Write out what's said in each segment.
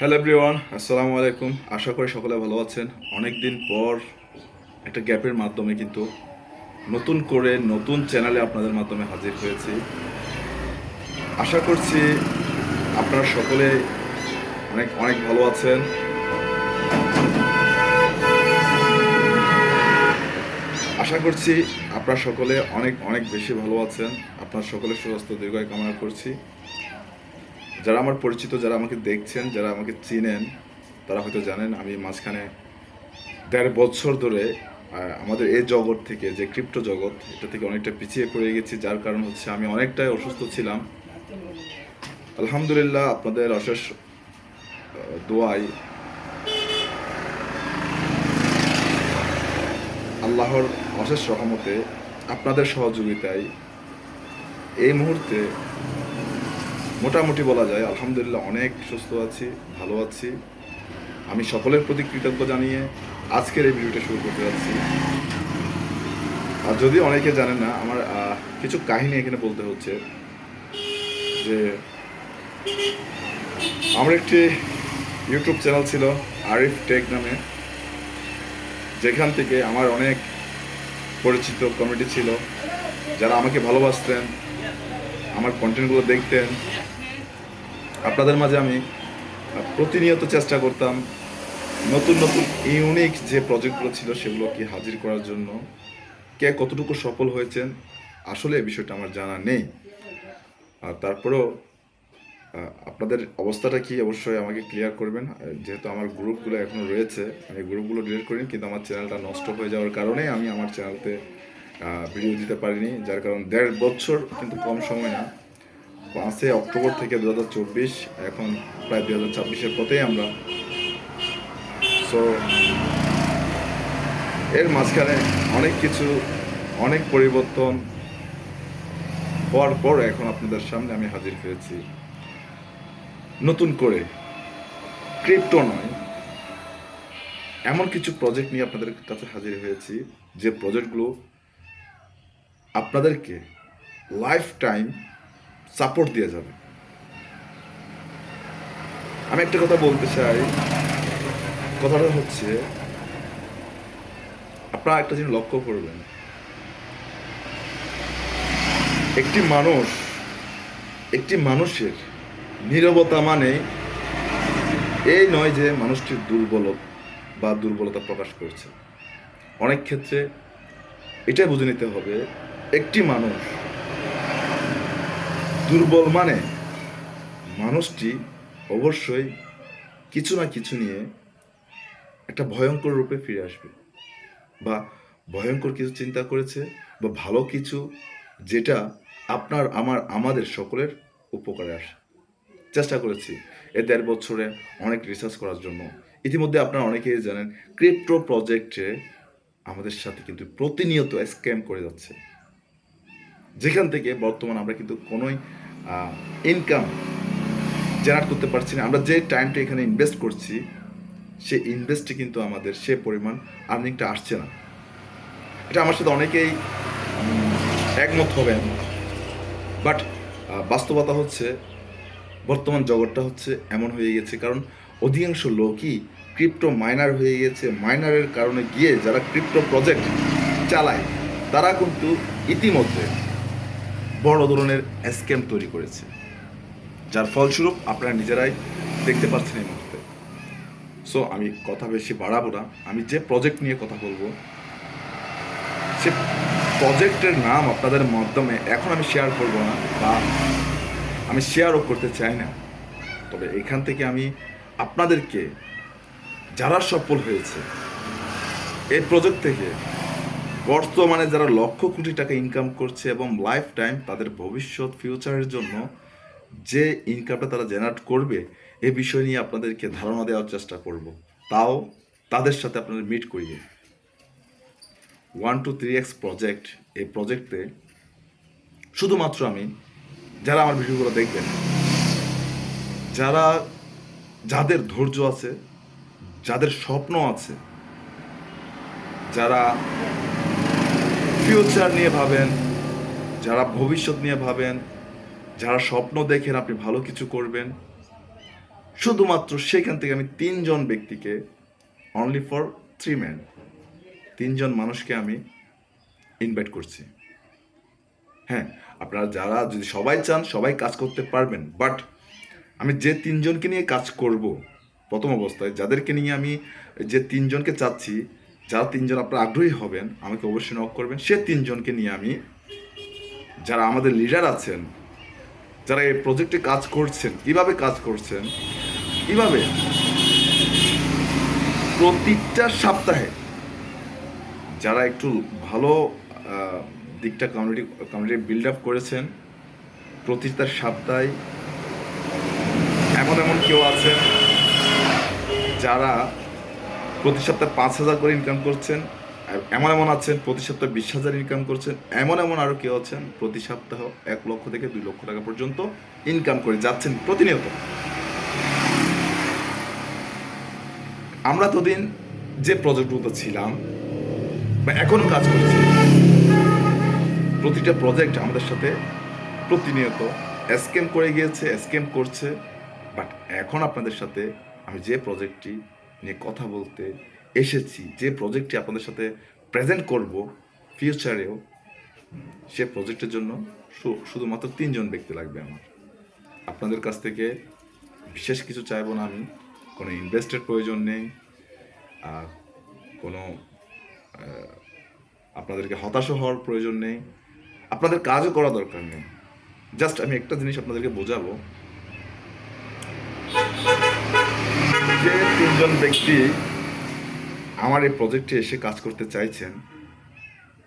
Hello everyone, আসসালামু আলাইকুম। আশা করি সকলে ভালো আছেন। অনেক দিন পর একটা গ্যাপের মাধ্যমে কিন্তু নতুন করে নতুন চ্যানেলে আপনাদের মাধ্যমে হাজির হয়েছি। আশা করছি আপনারা সকলে অনেক অনেক ভালো আছেন। আশা করছি আপনারা সকলে অনেক অনেক বেশি ভালো আছেন। আপনার সকলের সুস্বাস্থ্য দীর্ঘায়ু কামনা করছি। যারা আমার পরিচিত, যারা আমাকে দেখছেন, যারা আমাকে চিনেন, তারা হয়তো জানেন আমি মাঝখানে ১.৫ বছর ধরে আমাদের এই জগৎ থেকে, যে ক্রিপ্টো জগৎ, এটা থেকে অনেকটা পিছিয়ে পড়ে গেছি। যার কারণ হচ্ছে আমি অনেকটাই অসুস্থ ছিলাম। আলহামদুলিল্লাহ, আপনাদের অশেষ দোয়ায়, আল্লাহর অশেষ রহমতে, আপনাদের সহযোগিতায় এই মুহূর্তে মোটামুটি বলা যায় আলহামদুলিল্লাহ অনেক সুস্থ আছি, ভালো আছি। আমি সকলের প্রতি কৃতজ্ঞ জানিয়ে আজকের এই ভিডিওটা শুরু করতে যাচ্ছি। আর যদি অনেকে জানেন না, আমার কিছু কাহিনী এখানে বলতে হচ্ছে যে আমার একটি ইউটিউব চ্যানেল ছিল আরিফ টেক নামে, যেখান থেকে আমার অনেক পরিচিত কমিটি ছিল, যারা আমাকে ভালোবাসতেন, আমার কন্টেন্টগুলো দেখতেন। আপনাদের মাঝে আমি প্রতিনিয়ত চেষ্টা করতাম নতুন নতুন ইউনিক যে প্রজেক্টগুলো ছিল সেগুলোকে হাজির করার জন্য। কে কতটুকু সফল হয়েছেন আসলে এই বিষয়টা আমার জানা নেই। আর তারপরেও আপনাদের অবস্থাটা কি অবশ্যই আমাকে ক্লিয়ার করবেন। যেহেতু আমার গ্রুপগুলো এখনও রয়েছে, আমি গ্রুপগুলো ডিলিট করিনি, কিন্তু আমার চ্যানেলটা নষ্ট হয়ে যাওয়ার কারণে আমি আমার চ্যানেলতে ভিডিও দিতে পারিনি। যার কারণ ১.৫ বছর কিন্তু কম সময় না। 5 অক্টোবর থেকে 2024, এখন প্রায় 2026-এর পথেই আমরা। সো এর মাঝখানে অনেক কিছু, অনেক পরিবর্তন হওয়ার পর এখন আপনাদের সামনে আমি হাজির হয়েছি নতুন করে। ক্রিপ্টো নয়, এমন কিছু প্রজেক্ট নিয়ে আপনাদের কাছে হাজির হয়েছি, যে প্রজেক্টগুলো আপনাদেরকে লাইফ টাইম সাপোর্ট দিয়ে যাবে। আমি একটা কথা বলতে চাই, কথাটা হচ্ছে আপনারা একটা জিনিস লক্ষ্য করবেন, একটি মানুষের নীরবতা মানে এই নয় যে মানুষটির দুর্বলতা প্রকাশ করছে। অনেক ক্ষেত্রে এটাই বুঝে নিতে হবে, একটি মানুষ দুর্বল মানে মানুষটি অবশ্যই কিছু না কিছু নিয়ে একটা ভয়ঙ্কর রূপে ফিরে আসবে, বা ভয়ঙ্কর কিছু চিন্তা করেছে, বা ভালো কিছু, যেটা আমাদের সকলের উপকারে আসে। চেষ্টা করেছি এই ১.৫ বছরে অনেক রিসার্চ করার জন্য। ইতিমধ্যে আপনারা অনেকেই জানেন ক্রিপ্টো প্রজেক্টে আমাদের সাথে কিন্তু প্রতিনিয়ত স্ক্যাম করে যাচ্ছে, যেখান থেকে বর্তমান আমরা কিন্তু কোনোই ইনকাম জেনারেট করতে পারছি না। আমরা যে টাইমটা এখানে ইনভেস্ট করছি, সেই ইনভেস্টে কিন্তু আমাদের সে পরিমাণ আর্নিংটা আসছে না। এটা আমার সাথে অনেকেই একমত হবেন, বাট বাস্তবতা হচ্ছে বর্তমান জগৎটা হচ্ছে এমন হয়ে গেছে, কারণ অধিকাংশ লোকই ক্রিপ্টো মাইনার হয়ে গেছে। মাইনারের কারণে গিয়ে যারা ক্রিপ্টো প্রজেক্ট চালায়, তারা কিন্তু ইতিমধ্যে বড় ধরনের স্ক্যাম তৈরি করেছে, যার ফলস্বরূপ আপনারা নিজেরাই দেখতে পাচ্ছেন এই মুহূর্তে। সো আমি কথা বেশি বাড়াবো না, আমি যে প্রজেক্ট নিয়ে কথা বলবো সে প্রজেক্টের নাম আপনাদের মাধ্যমে এখন আমি শেয়ার করব না, বা আমি শেয়ারও করতে চাই না। তবে এখান থেকে আমি আপনাদেরকে, যারা সফল হয়েছে এই প্রজেক্ট থেকে, বর্তমানে যারা লক্ষ কোটি টাকা ইনকাম করছে এবং লাইফ টাইম তাদের ভবিষ্যৎ ফিউচারের জন্য যে ইনকামটা তারা জেনারেট করবে, এই বিষয় নিয়ে আপনাদেরকে ধারণা দেওয়ার চেষ্টা করব। তাও তাদের সাথে আপনাদের মিট করিয়ে 1 to 3x প্রজেক্ট, এই প্রজেক্টে শুধুমাত্র আমি, যারা আমার ভিডিওগুলো দেখবেন, যাদের ধৈর্য আছে, যাদের স্বপ্ন আছে, যারা ফিউচার নিয়ে ভাবেন, যারা ভবিষ্যৎ নিয়ে ভাবেন, যারা স্বপ্ন দেখেন আপনি ভালো কিছু করবেন, শুধুমাত্র সেখান থেকে আমি 3 জন ব্যক্তিকে, অনলি ফর 3 men, 3 জন মানুষকে আমি ইনভাইট করছি। হ্যাঁ, আপনারা যারা যদি সবাই চান সবাই কাজ করতে পারবেন, বাট আমি যে 3 জনকে নিয়ে কাজ করব প্রথম অবস্থায়, যাদেরকে নিয়ে আমি যে 3 জনকে চাচ্ছি, যারা 3 জন আপনারা আগ্রহী হবেন আমাকে অবশ্যই নক করবেন। সে 3 জনকে নিয়ে আমি, যারা আমাদের লিডার আছেন, যারা এই প্রজেক্টে কাজ করছেন, কিভাবে কাজ করছেন, কিভাবে প্রতিটা সপ্তাহে যারা একটু ভালো দিকটা কমিউনিটি বিল্ড আপ করেছেন, প্রতিটা সপ্তাহে এমন এমন কেউ আছেন যারা প্রতি সপ্তাহে 5,000 করে ইনকাম করছেন, এমন এমন আছেন প্রতি সপ্তাহে 20,000 ইনকাম করছেন, এমন এমন আরও কেউ আছেন প্রতি সপ্তাহ 1 লক্ষ থেকে 2 লক্ষ টাকা পর্যন্ত ইনকাম করে যাচ্ছেন প্রতিনিয়ত। আমরা ততদিন যে প্রজেক্টগুলো ছিলাম বা এখনও কাজ করছি, প্রতিটা প্রজেক্ট আমাদের সাথে প্রতিনিয়ত স্ক্যাম করে গিয়েছে, স্ক্যাম করছে। বাট এখন আপনাদের সাথে আমি যে প্রজেক্টটি নিয়ে কথা বলতে এসেছি, যে প্রজেক্টটি আপনাদের সাথে প্রেজেন্ট করব ফিউচারেও, সে প্রজেক্টের জন্য শুধুমাত্র 3 জন ব্যক্তি লাগবে আমার। আপনাদের কাছ থেকে বিশেষ কিছু চাইবো না আমি, কোনো ইনভেস্টের প্রয়োজন নেই, কোনো আপনাদেরকে হতাশ হওয়ার প্রয়োজন নেই, আপনাদের কাজও করা দরকার নেই। জাস্ট আমি একটা জিনিস আপনাদেরকে বোঝাবো, যে 3 জন ব্যক্তি আমার এই প্রজেক্টে এসে কাজ করতে চাইছেন,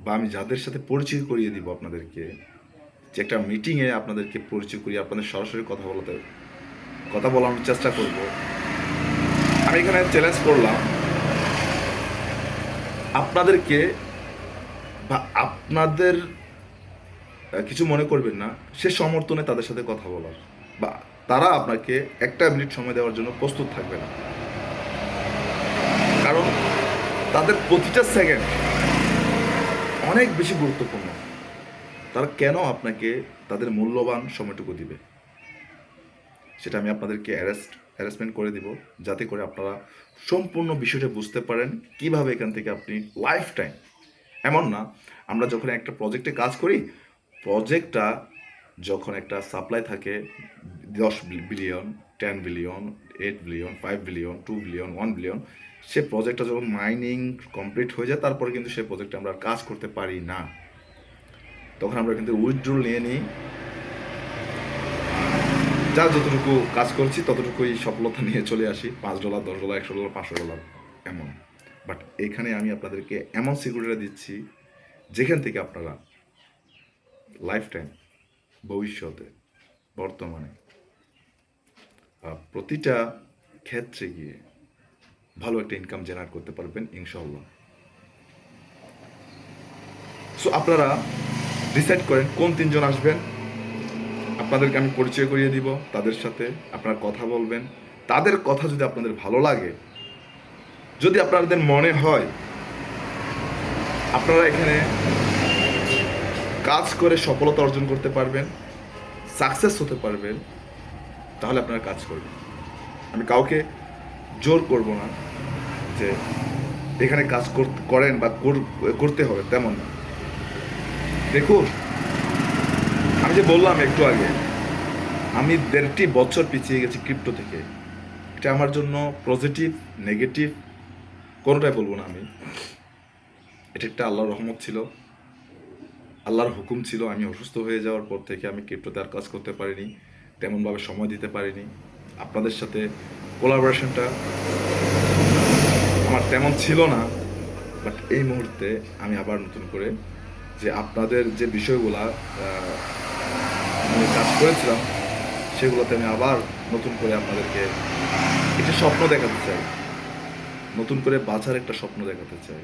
বা আমি যাদের সাথে পরিচয় করিয়ে দিব আপনাদেরকে, যে একটা মিটিংয়ে আপনাদেরকে পরিচয় করিয়ে আপনাদের সরাসরি কথা বলানোর চেষ্টা করব। আমি এখানে চ্যালেঞ্জ করলাম আপনাদেরকে, বা আপনাদের কিছু মনে করবেন না, সে সমর্থনে তাদের সাথে কথা বলার, বা তারা আপনাকে 1 মিনিট সময় দেওয়ার জন্য প্রস্তুত থাকবে না। কারণ তাদের প্রতিটা সেকেন্ড অনেক বেশি গুরুত্বপূর্ণ। তারা কেন আপনাকে তাদের মূল্যবান সময়টুকু দিবে, সেটা আমি আপনাদেরকে অ্যারেঞ্জমেন্ট করে দিব, যাতে করে আপনারা সম্পূর্ণ বিষয়টা বুঝতে পারেন কিভাবে এখান থেকে আপনি লাইফ টাইম, এমন না আমরা যখন একটা প্রজেক্টে কাজ করি, প্রজেক্টটা যখন একটা সাপ্লাই থাকে 10 billion, 10 billion, 8 billion, 5 billion, 2 billion, 1 billion, সে প্রজেক্টটা যখন মাইনিং কমপ্লিট হয়ে যায়, তারপরে কিন্তু সে প্রজেক্টে আমরা আর কাজ করতে পারি না। তখন আমরা কিন্তু উইথড্রল নিয়ে নিই, যা যতটুকু কাজ করছি ততটুকুই সফলতা নিয়ে চলে আসি, $5, $10, $100, $500 এমন। বাট এখানে আমি আপনাদেরকে এমন সিকিউরিটি দিচ্ছি যেখান থেকে আপনারা লাইফ টাইম, ভবিষ্যতে, বর্তমানে প্রতিটা ক্ষেত্রে গিয়ে ভালো একটা ইনকাম জেনারেট করতে পারবেন ইনশাআল্লাহ। সো আপনারা ডিসাইড করেন কোন 3 জন আসবেন, আপনাদেরকে আমি পরিচয় করিয়ে দিব তাদের সাথে, আপনারা কথা বলবেন। তাদের কথা যদি আপনাদের ভালো লাগে, যদি আপনাদের মনে হয় আপনারা এখানে কাজ করে সফলতা অর্জন করতে পারবেন, সাকসেস হতে পারবেন, তাহলে আপনারা কাজ করবেন। আমি কাউকে জোর করব না যে এখানে কাজ করেন বা করতে হবে, তেমন না। দেখুন, আমি যে বললাম একটু আগে, আমি 1.5 বছর পিছিয়ে গেছি ক্রিপ্টো থেকে। এটা আমার জন্য পজিটিভ, নেগেটিভ কোনোটাই বলবো না আমি। এটা একটা আল্লাহর রহমত ছিল, আল্লাহর হুকুম ছিল। আমি অসুস্থ হয়ে যাওয়ার পর থেকে আমি ক্রিপ্টোতে আর কাজ করতে পারিনি, তেমনভাবে সময় দিতে পারিনি। আপনাদের সাথে কোলাবোরেশনটা আমার তেমন ছিল না। বাট এই মুহূর্তে আমি আবার নতুন করে, যে আপনাদের যে বিষয়গুলা আমি কাজ করেছিলাম, সেগুলোতে আমি আবার নতুন করে আপনাদেরকে একটা স্বপ্ন দেখাতে চাই, নতুন করে বাঁচার একটা স্বপ্ন দেখাতে চাই,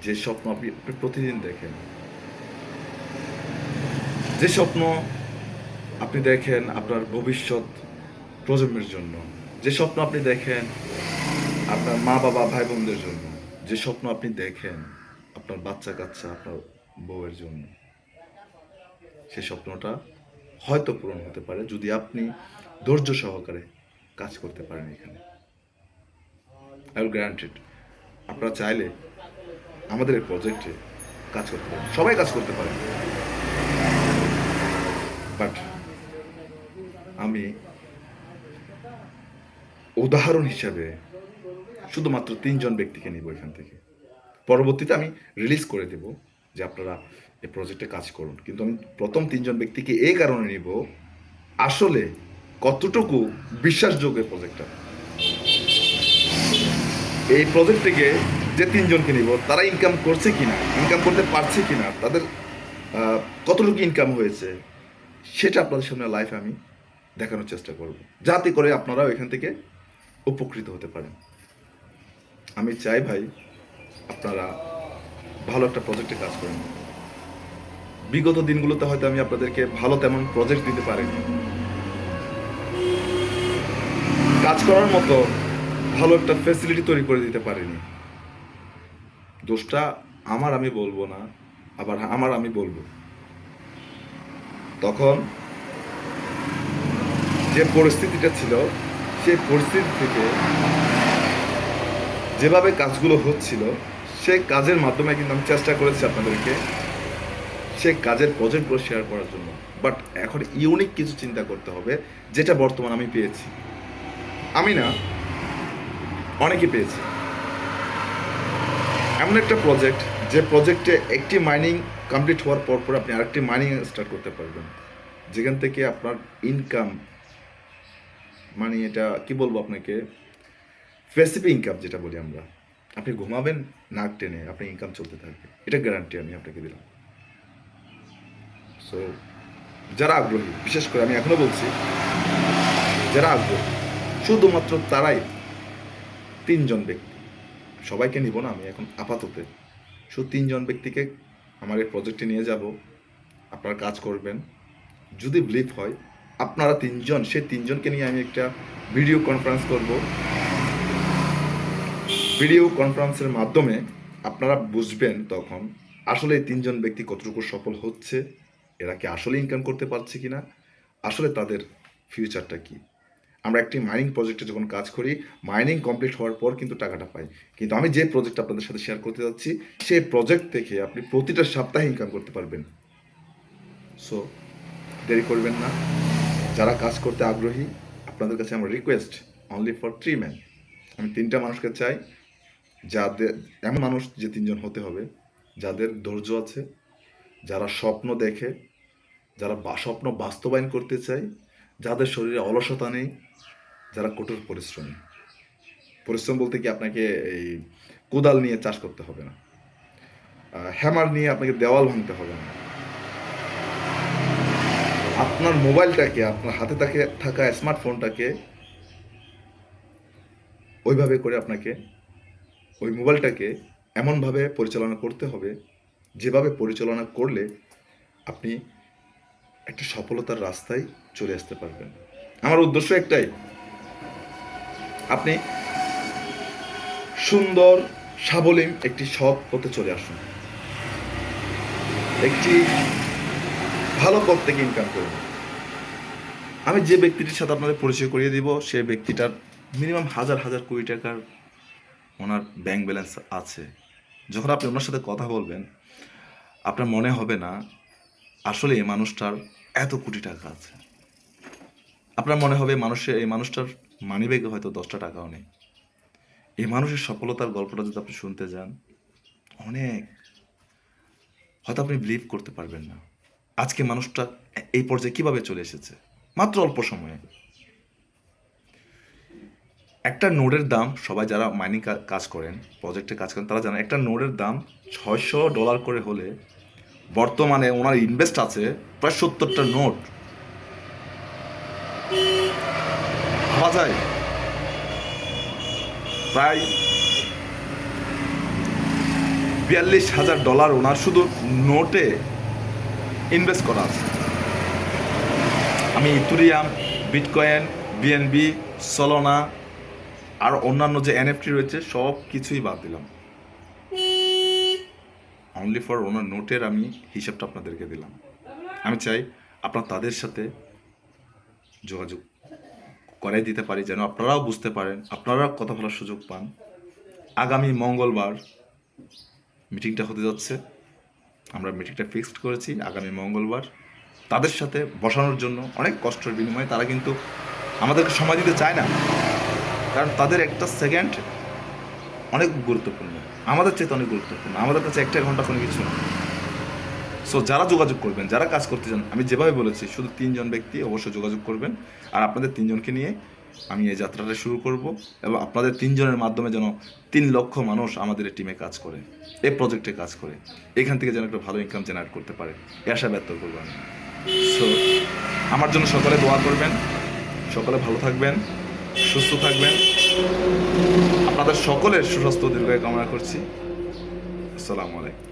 যে স্বপ্ন আপনি প্রতিদিন দেখেন, যে স্বপ্ন আপনি দেখেন আপনার ভবিষ্যৎ প্রজন্মের জন্য, যে স্বপ্ন আপনি দেখেন আপনার মা বাবা ভাই বোনদের জন্য, যে স্বপ্ন আপনি দেখেন আপনার বাচ্চা কাচ্চা, আপনার বউয়ের জন্য, সেই স্বপ্নটা হয়তো পূরণ হতে পারে যদি আপনি ধৈর্য সহকারে কাজ করতে পারেন এখানে। আই উইল গ্যারান্টেড আপনারা চাইলে আমাদের এই প্রজেক্টে কাজ করতে পারেন, সবাই কাজ করতে পারেন, বাট আমি উদাহরণ হিসাবে শুধুমাত্র 3জন ব্যক্তিকে নিব এখান থেকে। পরবর্তীতে আমি রিলিজ করে দেব যে আপনারা এই প্রজেক্টে কাজ করুন, কিন্তু আমি প্রথম 3জন ব্যক্তিকে এই কারণে নিব আসলে কতটুকু বিশ্বাসযোগ্য এই প্রজেক্টটা। এই প্রজেক্ট থেকে যে 3জনকে নিব তারা ইনকাম করছে কিনা, ইনকাম করতে পারছে কিনা, তাদের কতটুকু ইনকাম হয়েছে সেটা আপনাদের সামনে লাইফে আমি দেখানোর চেষ্টা করব, যাতে করে আপনারাও এখান থেকে উপকৃত হতে পারেন। আমি চাই ভাই আপনারা ভালো একটা প্রজেক্টে কাজ করেন। বিগত দিনগুলোতে হয়তো আমি আপনাদেরকে ভালো তেমন প্রজেক্ট দিতে পারিনি, কাজ করার মতো ভালো একটা ফ্যাসিলিটি তৈরি করে দিতে পারিনি। দোষটা আমার আমি বলবো না, আবার আমার আমি বলবো তখন যে পরিস্থিতিটা ছিল সেই পরিস্থিতি থেকে যেভাবে কাজগুলো হচ্ছিল সেই কাজের মাধ্যমে কিন্তু আমি চেষ্টা করেছি আপনাদেরকে সেই কাজের প্রজেক্টগুলো শেয়ার করার জন্য। বাট এখন ইউনিক কিছু চিন্তা করতে হবে, যেটা বর্তমান আমি পেয়েছি, আমি না অনেকে পেয়েছি। এমন একটা প্রজেক্ট যে প্রজেক্টে একটি মাইনিং কমপ্লিট হওয়ার পর আপনি আরেকটি মাইনিং স্টার্ট করতে পারবেন, যেখান থেকে আপনার ইনকাম, মানে এটা কি বলবো আপনাকে, প্যাসিভ ইনকাম যেটা বলি আমরা, আপনি ঘুমাবেন নাক টেনে আপনি ইনকাম চলতে থাকবে, এটা গ্যারান্টি আমি আপনাকে দিলাম। সো যারা আগ্রহী, বিশেষ করে আমি এখনো বলছি যারা আগ্রহী, শুধুমাত্র তারাই 3জন ব্যক্তি, সবাইকে নিব না আমি এখন আপাতত, শুধু 3জন ব্যক্তিকে আমার এই প্রজেক্টে নিয়ে যাব। আপনারা কাজ করবেন, যদি বিলিভ হয় আপনারা 3জন, সেই 3জনকে নিয়ে আমি একটা ভিডিও কনফারেন্স করব। ভিডিও কনফারেন্সের মাধ্যমে আপনারা বুঝবেন তখন আসলে এই 3জন ব্যক্তি কতটুকু সফল হচ্ছে, এরা কি আসলে ইনকাম করতে পারছে কিনা, আসলে তাদের ফিউচারটা কি। আমরা একটি মাইনিং প্রজেক্টে যখন কাজ করি, মাইনিং কমপ্লিট হওয়ার পর কিন্তু টাকাটা পাই, কিন্তু আমি যে প্রজেক্ট আপনাদের সাথে শেয়ার করতে যাচ্ছি সেই প্রজেক্ট থেকে আপনি প্রতিটা সপ্তাহে ইনকাম করতে পারবেন। সো দেরি করবেন না, যারা কাজ করতে আগ্রহী আপনাদের কাছে আমার রিকোয়েস্ট, অনলি ফর 3 ম্যান। আমি 3টা মানুষকে চাই, যাদের এমন মানুষ যে 3জন হতে হবে যাদের ধৈর্য আছে, যারা স্বপ্ন দেখে, যারা স্বপ্ন বাস্তবায়ন করতে চায়, যাদের শরীরে অলসতা নেই, যারা কঠোর পরিশ্রমী। পরিশ্রম বলতে কি আপনাকে এই কোদাল নিয়ে চাষ করতে হবে না, হ্যামার নিয়ে আপনাকে দেওয়াল ভাঙতে হবে না, আপনার মোবাইলটাকে, আপনার হাতে থাকা স্মার্টফোনটাকে ওইভাবে করে আপনাকে ওই মোবাইলটাকে এমনভাবে পরিচালনা করতে হবে যেভাবে পরিচালনা করলে আপনি একটা সফলতার রাস্তায় চলে আসতে পারবেন। আমার উদ্দেশ্য একটাই, আপনি সুন্দর সাবলীল একটি সৎ পথে চলে আসুন, একটি ভালো পথ থেকে ইনকাম করুন। আমি যে ব্যক্তিটির সাথে আপনাদের পরিচয় করিয়ে দিব সেই ব্যক্তিটার মিনিমাম হাজার হাজার কোটি টাকার ওনার ব্যাংক ব্যালেন্স আছে। যখন আপনি ওনার সাথে কথা বলবেন আপনার মনে হবে না আসলে এই মানুষটার এত কোটি টাকা আছে, আপনার মনে হবে এই মানুষটার মানিব্যাগে হয়তো 10টা টাকাও নেই। এই মানুষের সফলতার গল্পটা যদি আপনি শুনতে যান, অনেক হয়তো আপনি বিলিভ করতে পারবেন না আজকে মানুষটা এই পর্যায়ে কিভাবে চলে এসেছে মাত্র অল্প সময়ে। একটা নোডের দাম, সবাই যারা মাইনিং কাজ করেন, প্রজেক্টে কাজ করেন, তারা জানেন একটা নোডের দাম $600 করে হলে বর্তমানে ওনার ইনভেস্ট আছে প্রায় 70টা নোট। ভাবা যায়, প্রায় $42,000 ওনার শুধু নোটে ইনভেস্ট করা আছে। আমি ইথেরিয়াম, বিটকয়েন, বিএনবি, সলোনা আর অন্যান্য যে এনএফটি রয়েছে সব কিছুই বাদ দিলাম, অনলি ফর ওনার নোটের আমি হিসাবটা আপনাদেরকে দিলাম। আমি চাই আপনার তাদের সাথে যোগাযোগ করাই দিতে পারি, যেন আপনারাও বুঝতে পারেন, আপনারাও কথা বলার সুযোগ পান। আগামী মঙ্গলবার মিটিংটা হতে যাচ্ছে, আমরা মিটিংটা ফিক্সড করেছি আগামী মঙ্গলবার। তাদের সাথে বসানোর জন্য অনেক কষ্টের বিনিময়ে তারা কিন্তু আমাদেরকে সময় দিতে চায় না, কারণ তাদের একটা সেকেন্ড অনেক গুরুত্বপূর্ণ, আমাদের চাইতে অনেক গুরুত্বপূর্ণ। আমাদের কাছে একটা ঘন্টা কোনো কিছু না। সো যারা যোগাযোগ করবেন, যারা কাজ করতে চান, আমি যেভাবে বলেছি শুধু 3 জন ব্যক্তি অবশ্যই যোগাযোগ করবেন। আর আপনাদের 3 জনকে নিয়ে আমি এই যাত্রাটা শুরু করব, এবং আপনাদের 3 জনের মাধ্যমে যেন 3 লক্ষ মানুষ আমাদের এই টিমে কাজ করে, এই প্রজেক্টে কাজ করে, এখান থেকে যেন একটা ভালো ইনকাম জেনারেট করতে পারে, এই আশা ব্যক্ত করবেন। সো আমার জন্য সকলে দোয়া করবেন, সকলে ভালো থাকবেন, সুস্থ থাকবেন। আপনাদের সকলের সুস্বাস্থ্য দীর্ঘায়ু কামনা করছি। আসসালামু আলাইকুম।